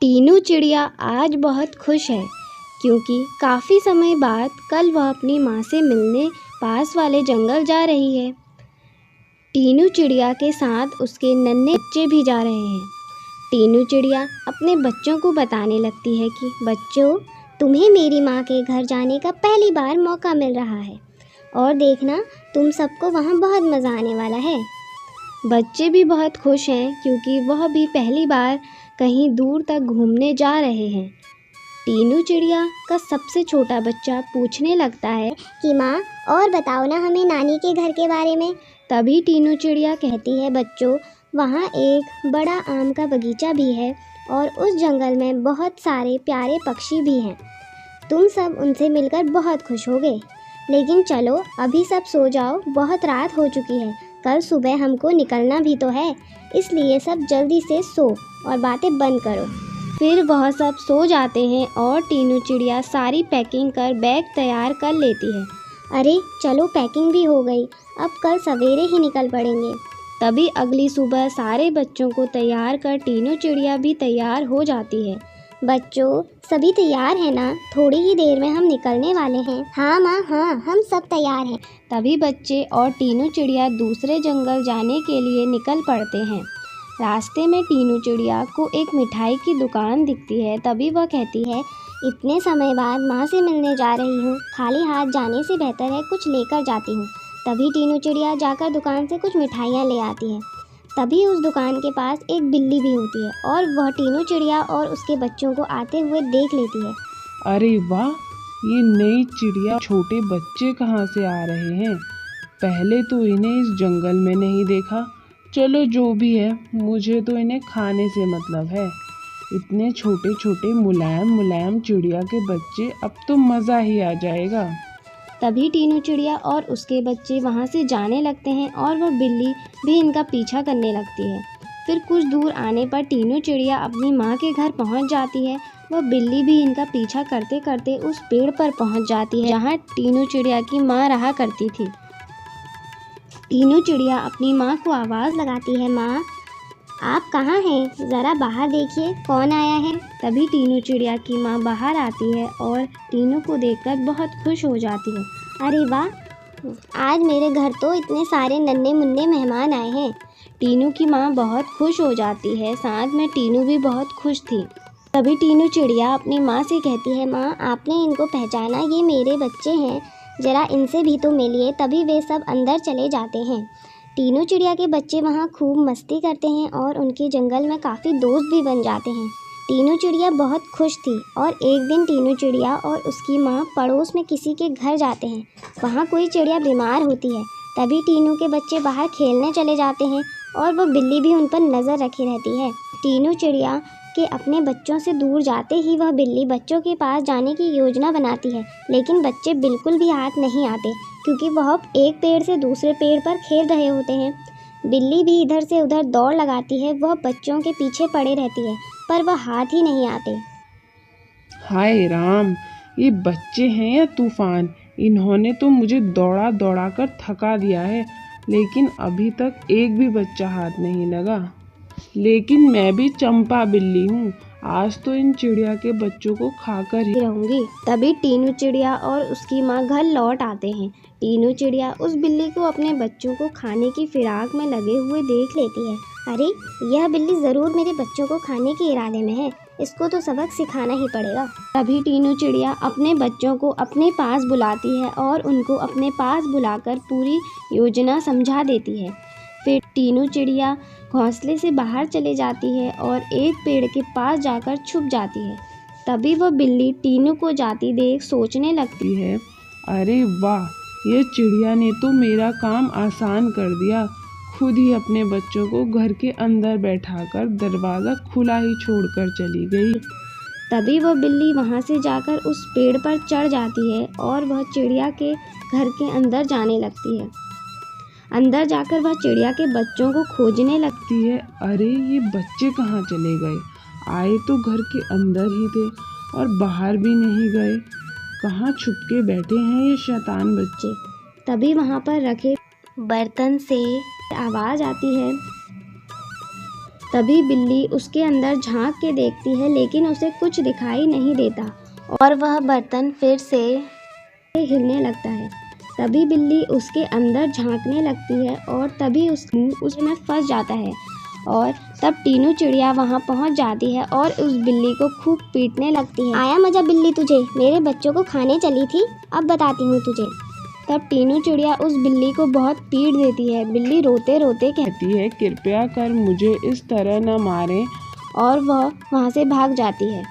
टीनू चिड़िया आज बहुत खुश है क्योंकि काफ़ी समय बाद कल वह अपनी माँ से मिलने पास वाले जंगल जा रही है। टीनू चिड़िया के साथ उसके नन्हे बच्चे भी जा रहे हैं। टीनू चिड़िया अपने बच्चों को बताने लगती है कि बच्चों, तुम्हें मेरी माँ के घर जाने का पहली बार मौका मिल रहा है और देखना, तुम सबको वहाँ बहुत मज़ा आने वाला है। बच्चे भी बहुत खुश हैं क्योंकि वह भी पहली बार कहीं दूर तक घूमने जा रहे हैं। टीनू चिड़िया का सबसे छोटा बच्चा पूछने लगता है कि माँ, और बताओ ना हमें नानी के घर के बारे में। तभी टीनू चिड़िया कहती है, बच्चों, वहाँ एक बड़ा आम का बगीचा भी है और उस जंगल में बहुत सारे प्यारे पक्षी भी हैं। तुम सब उनसे मिलकर बहुत खुश होगे। लेकिन चलो अभी सब सो जाओ, बहुत रात हो चुकी है, कल सुबह हमको निकलना भी तो है, इसलिए सब जल्दी से सो और बातें बंद करो। फिर वह सब सो जाते हैं और टीनू चिड़िया सारी पैकिंग कर बैग तैयार कर लेती है। अरे चलो, पैकिंग भी हो गई, अब कल सवेरे ही निकल पड़ेंगे। तभी अगली सुबह सारे बच्चों को तैयार कर टीनू चिड़िया भी तैयार हो जाती है। बच्चों, सभी तैयार हैं ना? थोड़ी ही देर में हम निकलने वाले हैं। हाँ माँ, हाँ, हम सब तैयार हैं। तभी बच्चे और टीनू चिड़िया दूसरे जंगल जाने के लिए निकल पड़ते हैं। रास्ते में टीनू चिड़िया को एक मिठाई की दुकान दिखती है। तभी वह कहती है, इतने समय बाद माँ से मिलने जा रही हूँ, खाली हाथ जाने से बेहतर है कुछ लेकर जाती हूँ। तभी टीनू चिड़िया जाकर दुकान से कुछ मिठाइयाँ ले आती है। तभी उस दुकान के पास एक बिल्ली भी होती है और वह टीनू चिड़िया और उसके बच्चों को आते हुए देख लेती है। अरे वाह, ये नई चिड़िया छोटे बच्चे कहाँ से आ रहे हैं? पहले तो इन्हें इस जंगल में नहीं देखा। चलो जो भी है, मुझे तो इन्हें खाने से मतलब है। इतने छोटे छोटे मुलायम मुलायम चिड़िया के बच्चे, अब तो मज़ा ही आ जाएगा। तभी टीनू चिड़िया और उसके बच्चे वहाँ से जाने लगते हैं और वह बिल्ली भी इनका पीछा करने लगती है। फिर कुछ दूर आने पर टीनू चिड़िया अपनी माँ के घर पहुँच जाती है। वह बिल्ली भी इनका पीछा करते करते उस पेड़ पर पहुँच जाती है जहाँ टीनू चिड़िया की माँ रहा करती थी। टीनू चिड़िया अपनी माँ को आवाज़ लगाती है, माँ, आप कहाँ हैं? ज़रा बाहर देखिए, कौन आया है। तभी टीनू चिड़िया की माँ बाहर आती है और टीनू को देखकर बहुत खुश हो जाती है। अरे वाह, आज मेरे घर तो इतने सारे नन्हे मुन्ने मेहमान आए हैं। टीनू की माँ बहुत खुश हो जाती है, साथ में टीनू भी बहुत खुश थी। तभी टीनू चिड़िया अपनी माँ से कहती है, माँ, आपने इनको पहचाना? ये मेरे बच्चे हैं, ज़रा इनसे भी तो मिलिए। तभी वे सब अंदर चले जाते हैं। टीनू चिड़िया के बच्चे वहाँ खूब मस्ती करते हैं और उनके जंगल में काफ़ी दोस्त भी बन जाते हैं। टीनू चिड़िया बहुत खुश थी और एक दिन टीनू चिड़िया और उसकी माँ पड़ोस में किसी के घर जाते हैं। वहाँ कोई चिड़िया बीमार होती है। तभी टीनू के बच्चे बाहर खेलने चले जाते हैं और वह बिल्ली भी उन पर नज़र रखी रहती है। टीनू चिड़िया के अपने बच्चों से दूर जाते ही वह बिल्ली बच्चों के पास जाने की योजना बनाती है, लेकिन बच्चे बिल्कुल भी हाथ नहीं आते क्योंकि वह एक पेड़ से दूसरे पेड़ पर खेल रहे होते हैं। बिल्ली भी इधर से उधर दौड़ लगाती है, वह बच्चों के पीछे पड़े रहती है, पर वह हाथ ही नहीं आते। हाय राम, ये बच्चे हैं या तूफान? इन्होंने तो मुझे दौड़ा दौड़ा कर थका दिया है, लेकिन अभी तक एक भी बच्चा हाथ नहीं लगा। लेकिन मैं भी चंपा बिल्ली हूँ, आज तो इन चिड़िया के बच्चों को खाकर ही रहूंगी। तभी टीनू चिड़िया और उसकी माँ घर लौट आते हैं। टीनू चिड़िया उस बिल्ली को अपने बच्चों को खाने की फिराक में लगे हुए देख लेती है। अरे, यह बिल्ली ज़रूर मेरे बच्चों को खाने के इरादे में है, इसको तो सबक सिखाना ही पड़ेगा। तभी टीनू चिड़िया अपने बच्चों को अपने पास बुलाती है और उनको अपने पास बुलाकर पूरी योजना समझा देती है। फिर टीनू चिड़िया घोंसले से बाहर चले जाती है और एक पेड़ के पास जाकर छुप जाती है। तभी वह बिल्ली टीनू को जाती देख सोचने लगती है, अरे वाह, ये चिड़िया ने तो मेरा काम आसान कर दिया। खुद ही अपने बच्चों को घर के अंदर बैठाकर दरवाज़ा खुला ही छोड़कर चली गई। तभी वह बिल्ली वहाँ से जाकर उस पेड़ पर चढ़ जाती है और वह चिड़िया के घर के अंदर जाने लगती है। अंदर जाकर वह चिड़िया के बच्चों को खोजने लगती है। अरे, ये बच्चे कहाँ चले गए? आए तो घर के अंदर ही थे और बाहर भी नहीं गए। कहाँ छुप के बैठे हैं ये शैतान बच्चे? तभी वहाँ पर रखे बर्तन से आवाज़ आती है, तभी बिल्ली उसके अंदर झांक के देखती है, लेकिन उसे कुछ दिखाई नहीं देता और वह बर्तन फिर से हिलने लगता है। तभी बिल्ली उसके अंदर झांकने लगती है और तभी उसमें फंस जाता है और तब टीनू चिड़िया वहां पहुंच जाती है और उस बिल्ली को खूब पीटने लगती है। आया मजा बिल्ली तुझे, मेरे बच्चों को खाने चली थी, अब बताती हूँ तुझे। तब टीनू चिड़िया उस बिल्ली को बहुत पीट देती है। बिल्ली रोते रोते कहती है, कृपया कर मुझे इस तरह न मारें। और वह वहां से भाग जाती है।